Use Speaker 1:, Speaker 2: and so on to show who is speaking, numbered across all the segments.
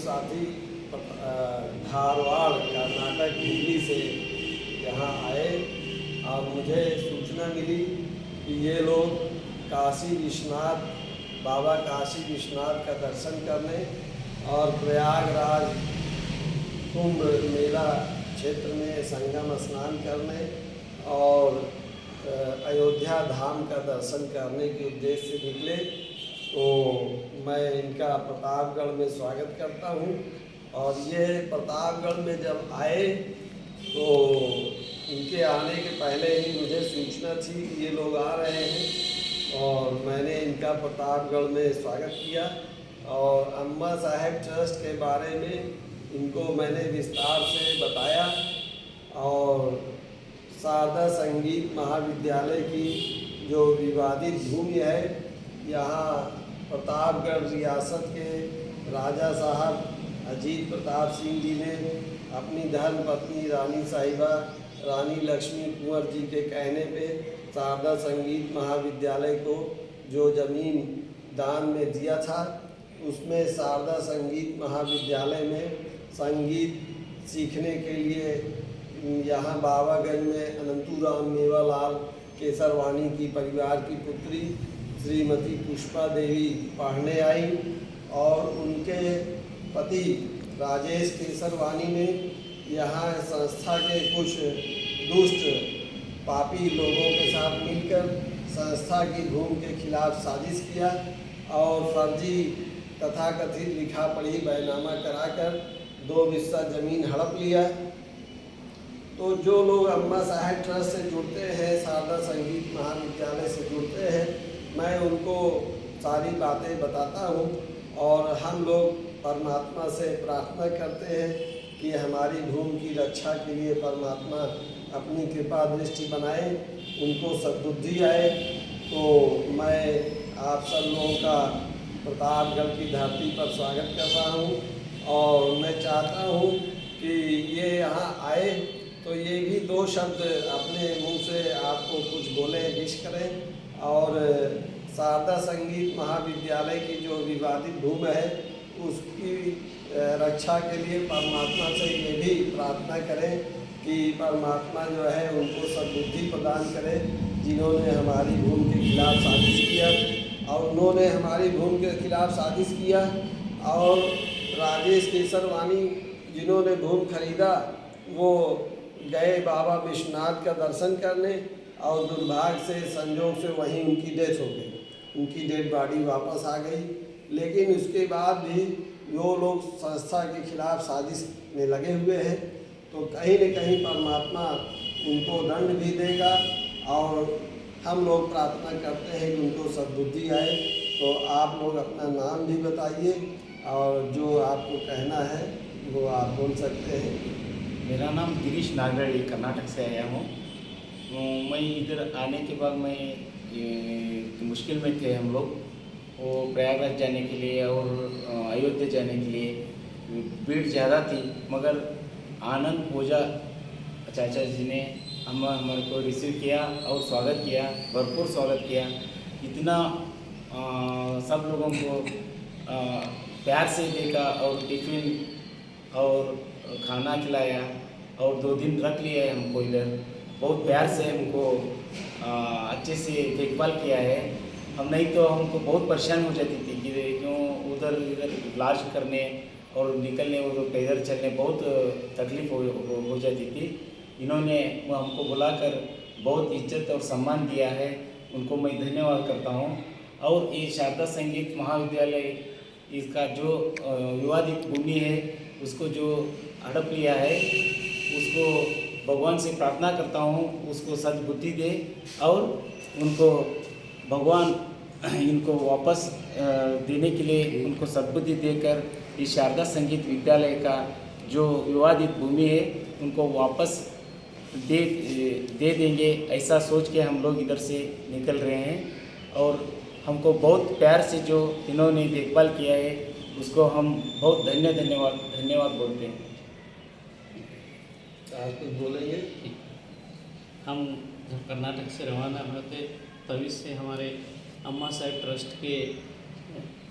Speaker 1: साथी धारवाड़ कर्नाटक दिल्ली से यहाँ आए और मुझे सूचना मिली कि ये लोग काशी विश्वनाथ बाबा काशी विश्वनाथ का दर्शन करने और प्रयागराज कुंभ मेला क्षेत्र में संगम स्नान करने और अयोध्या धाम का दर्शन करने के उद्देश्य से निकले। तो मैं इनका प्रतापगढ़ में स्वागत करता हूँ। और ये प्रतापगढ़ में जब आए तो इनके आने के पहले ही मुझे सूचना थी कि ये लोग आ रहे हैं और मैंने इनका प्रतापगढ़ में स्वागत किया और अम्मा साहेब ट्रस्ट के बारे में इनको मैंने विस्तार से बताया और शारदा संगीत महाविद्यालय की जो विवादित भूमि है, यहाँ प्रतापगढ़ रियासत के राजा साहब अजीत प्रताप सिंह जी ने अपनी धर्म पत्नी रानी साहिबा रानी लक्ष्मी कुंवर जी के कहने पे शारदा संगीत महाविद्यालय को जो ज़मीन दान में दिया था, उसमें शारदा संगीत महाविद्यालय में संगीत सीखने के लिए यहाँ बाबागंज में अनंतूराम मेवालाल केसरवानी की परिवार की पुत्री श्रीमती पुष्पा देवी पढ़ने आई और उनके पति राजेश केसरवानी ने यहाँ संस्था के कुछ दुष्ट पापी लोगों के साथ मिलकर संस्था की भूमि के खिलाफ साजिश किया और फर्जी तथाकथित लिखा पढ़ी बैनामा कराकर 2 बिस्सा ज़मीन हड़प लिया। तो जो लोग अम्मा साहेब ट्रस्ट से जुड़ते हैं, शारदा संगीत महाविद्यालय से जुड़ते हैं, मैं उनको सारी बातें बताता हूँ और हम लोग परमात्मा से प्रार्थना करते हैं कि हमारी भूमि की रक्षा के लिए परमात्मा अपनी कृपा दृष्टि बनाए, उनको सद्बुद्धि आए। तो मैं आप सब लोगों का प्रतापगढ़ की धरती पर स्वागत कर रहा हूँ और मैं चाहता हूँ कि ये यहाँ आए तो ये भी 2 शब्द अपने मुंह से आपको कुछ बोलें, विश करें। और शारदा संगीत महाविद्यालय की जो विवादित भूमि है उसकी रक्षा के लिए परमात्मा से ये भी प्रार्थना करें कि परमात्मा जो है उनको सद्बुद्धि प्रदान करे, जिन्होंने हमारी भूमि के खिलाफ साजिश किया। और उन्होंने हमारी भूमि के खिलाफ साजिश किया और राजेश केसरवानी जिन्होंने भूमि खरीदा वो गए बाबा विश्वनाथ का दर्शन करने और दुर्भाग्य से संजोग से वहीं उनकी डेथ हो गई, उनकी डेड बॉडी वापस आ गई। लेकिन उसके बाद भी वो लोग संस्था के खिलाफ साजिश में लगे हुए हैं। तो कहीं न कहीं परमात्मा उनको दंड भी देगा और हम लोग प्रार्थना करते हैं कि उनको सद्बुद्धि आए। तो आप लोग अपना नाम भी बताइए और जो आपको कहना है वो आप बोल सकते हैं।
Speaker 2: मेरा नाम गिरीश नागरड़ी, कर्नाटक से आया हूँ। मैं इधर आने के बाद मुश्किल में थे हम लोग, वो प्रयागराज जाने के लिए और अयोध्या जाने के लिए भीड़ ज़्यादा थी, मगर आनंद पूजा चाचा जी ने हमारे को रिसीव किया और स्वागत किया, भरपूर स्वागत किया। इतना सब लोगों को प्यार से देखा और टिफ़िन और खाना खिलाया और 2 दिन रख लिया है हमको इधर। बहुत प्यार से हमको अच्छे से देखभाल किया है। हम नहीं तो हमको बहुत परेशान हो जाती थी कि क्यों उधर इधर इलाज करने और निकलने उधर पैदल चलने बहुत तकलीफ हो जाती थी। इन्होंने हमको बुलाकर बहुत इज्जत और सम्मान दिया है, उनको मैं धन्यवाद करता हूँ। और ये शारदा संगीत महाविद्यालय इसका जो विवादित भूमि है उसको जो हड़प लिया है उसको भगवान से प्रार्थना करता हूँ उसको सद्बुद्धि दे और उनको भगवान इनको वापस देने के लिए उनको सद्बुद्धि देकर इस शारदा संगीत विद्यालय का जो विवादित भूमि है उनको वापस दे देंगे, ऐसा सोच के हम लोग इधर से निकल रहे हैं। और हमको बहुत प्यार से जो इन्होंने देखभाल किया है उसको हम बहुत धन्यवाद बोलते हैं।
Speaker 1: आप कुछ बोलेंगे?
Speaker 3: हम जब कर्नाटक से रवाना हुए थे तभी से हमारे अम्मा साहेब ट्रस्ट के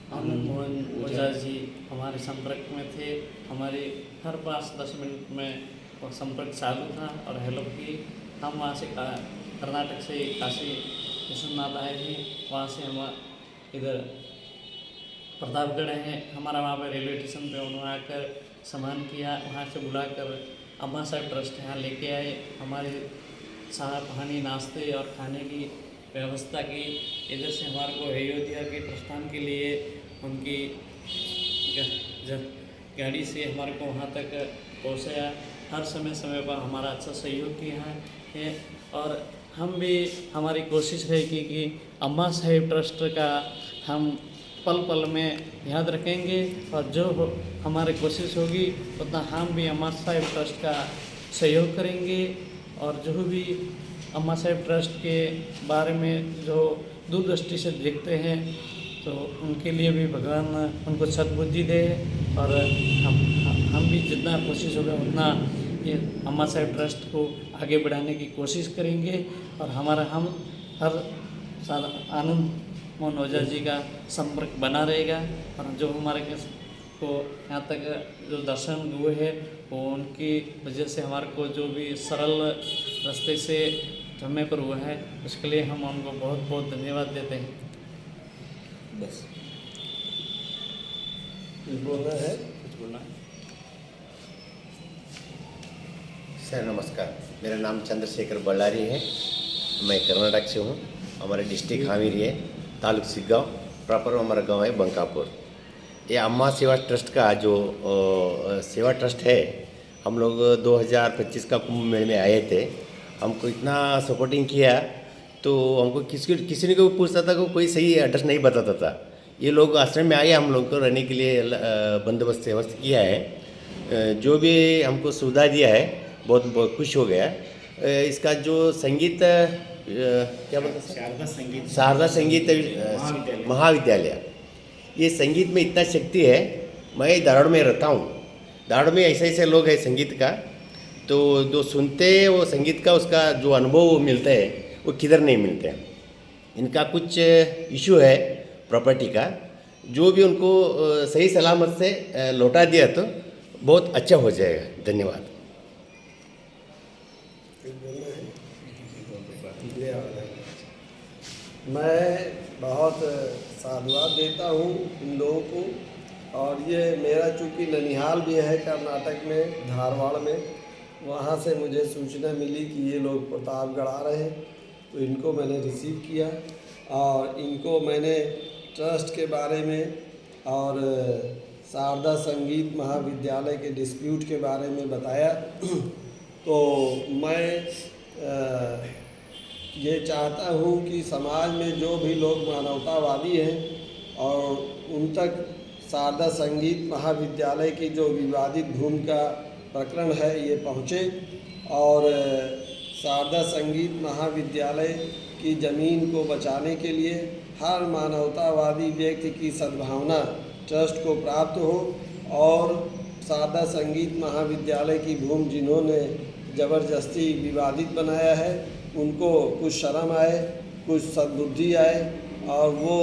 Speaker 3: आनंद मोहन ओझा जी हमारे संपर्क में थे। हमारे हर 5-10 मिनट में वो संपर्क चालू था और हेल्प की। हम वहाँ से कर्नाटक से काशी विश्वनाथ आए हैं, वहाँ से हम इधर प्रतापगढ़ हैं। हमारा वहाँ पर रेलवे स्टेशन पे उन्होंने आकर सम्मान किया। वहाँ से बुलाकर अम्मा साहब ट्रस्ट यहाँ लेके आए। हमारे चाह पानी नाश्ते और खाने की व्यवस्था की। इधर से हमारे को अयोध्या के प्रस्थान के लिए उनकी गाड़ी से हमारे को वहाँ तक पहुँचाया। हर समय पर हमारा अच्छा सहयोग किया है और हम भी हमारी कोशिश रहेगी कि अम्मा साहिब ट्रस्ट का हम पल पल में याद रखेंगे और जो हमारी कोशिश होगी उतना हम भी अम्मा साहिब ट्रस्ट का सहयोग करेंगे। और जो भी अम्मा साहिब ट्रस्ट के बारे में जो दूरदृष्टि से देखते हैं तो उनके लिए भी भगवान उनको सद्बुद्धि दे और हम भी जितना कोशिश होगा उतना ये अम्मा साहिब ट्रस्ट को आगे बढ़ाने की कोशिश करेंगे। और हम हर साल आनंद मोहन ओझा जी का संपर्क बना रहेगा और जो हमारे को यहाँ तक जो दर्शन हुए हैं वो उनकी वजह से हमारे को जो भी सरल रास्ते से समय पर हुआ है उसके लिए हम उनको बहुत बहुत धन्यवाद देते हैं।
Speaker 1: बस कुछ बोलना है?
Speaker 3: कुछ बोलना है?
Speaker 4: सर नमस्कार, मेरा नाम चंद्रशेखर बल्लारी है। मैं कर्नाटक से हूँ। हमारे डिस्ट्रिक्ट हामिरी है, तालुक सिग्गांव, प्रॉपर हमारा गांव है बंकापुर। ये अम्मा सेवा ट्रस्ट का जो सेवा ट्रस्ट है, हम लोग 2025 का कुंभ मेले में आए थे। हमको इतना सपोर्टिंग किया तो हमको किसी ने को पूछता था कि कोई सही एड्रेस नहीं बताता था। ये लोग आश्रम में आए, हम लोग को रहने के लिए बंदोबस्त व्यवस्था किया है। जो भी हमको सुविधा दिया है बहुत खुश हो गया। इसका जो संगीत क्या बोलते हैं, शारदा संगीत महाविद्यालय, ये संगीत में इतना शक्ति है। मैं धारवाड़ में रहता हूँ, धारवाड़ में ऐसे लोग हैं संगीत का, तो जो सुनते हैं वो संगीत का उसका जो अनुभव मिलता है वो किधर नहीं मिलते हैं। इनका कुछ इशू है प्रॉपर्टी का, जो भी उनको सही सलामत से लौटा दिया तो बहुत अच्छा हो जाएगा। धन्यवाद।
Speaker 1: मैं बहुत साधुवाद देता हूँ इन लोगों को। और ये मेरा चूँकि ननिहाल भी है कर्नाटक में, धारवाड़ में, वहाँ से मुझे सूचना मिली कि ये लोग प्रतापगढ़ आ रहे हैं, तो इनको मैंने रिसीव किया और इनको मैंने ट्रस्ट के बारे में और शारदा संगीत महाविद्यालय के डिस्प्यूट के बारे में बताया। तो मैं ये चाहता हूँ कि समाज में जो भी लोग मानवतावादी हैं और उन तक शारदा संगीत महाविद्यालय की जो विवादित भूमि का प्रकरण है ये पहुँचे और शारदा संगीत महाविद्यालय की ज़मीन को बचाने के लिए हर मानवतावादी व्यक्ति की सद्भावना ट्रस्ट को प्राप्त हो और शारदा संगीत महाविद्यालय की भूमि जिन्होंने ज़बरदस्ती विवादित बनाया है उनको कुछ शर्म आए, कुछ सद्बुद्धि आए और वो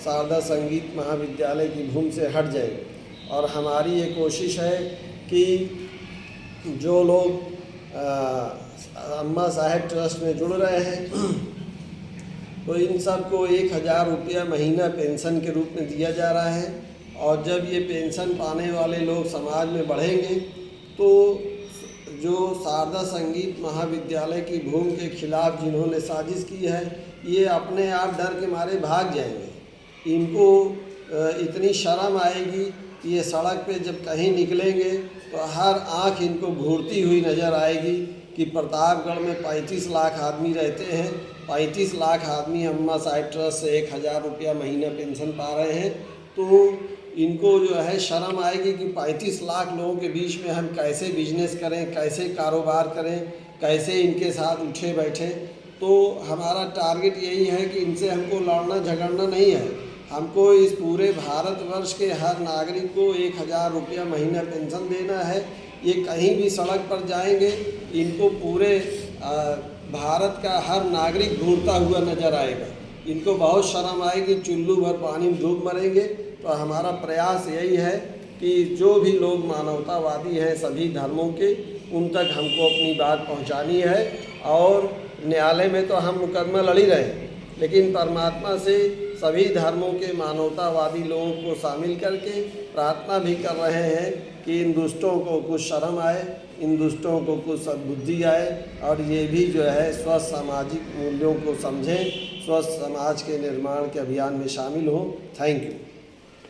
Speaker 1: शारदा संगीत महाविद्यालय की भूमि से हट जाए। और हमारी ये कोशिश है कि जो लोग अम्मा साहिब ट्रस्ट में जुड़ रहे हैं तो इन सब को 1000 रुपया महीना पेंशन के रूप में दिया जा रहा है। और जब ये पेंशन पाने वाले लोग समाज में बढ़ेंगे तो जो शारदा संगीत महाविद्यालय की भूमि के खिलाफ जिन्होंने साजिश की है ये अपने आप डर के मारे भाग जाएंगे। इनको इतनी शर्म आएगी कि ये सड़क पे जब कहीं निकलेंगे तो हर आंख इनको घूरती हुई नज़र आएगी कि प्रतापगढ़ में 35 लाख आदमी रहते हैं, 35 लाख आदमी अम्मा साहिब ट्रस्ट से 1000 रुपया महीना पेंशन पा रहे हैं। तो इनको जो है शर्म आएगी कि 35 लाख लोगों के बीच में हम कैसे बिजनेस करें, कैसे कारोबार करें, कैसे इनके साथ उठे बैठे। तो हमारा टारगेट यही है कि इनसे हमको लड़ना झगड़ना नहीं है, हमको इस पूरे भारतवर्ष के हर नागरिक को 1000 रुपया महीना पेंशन देना है। ये कहीं भी सड़क पर जाएंगे इनको पूरे भारत का हर नागरिक घूरता हुआ नज़र आएगा इनको बहुत शर्म आएगी, चुल्लू भर पानी में डूब मरेंगे। तो हमारा प्रयास यही है कि जो भी लोग मानवतावादी हैं सभी धर्मों के, उन तक हमको अपनी बात पहुंचानी है। और न्यायालय में तो हम मुकदमा लड़ ही रहे हैं, लेकिन परमात्मा से सभी धर्मों के मानवतावादी लोगों को शामिल करके प्रार्थना भी कर रहे हैं कि इन दुष्टों को कुछ शर्म आए, इन दुष्टों को कुछ सद्बुद्धि आए और ये भी जो है स्वस्थ सामाजिक मूल्यों को समझें, स्वस्थ समाज के निर्माण के अभियान में शामिल हों। Thank you.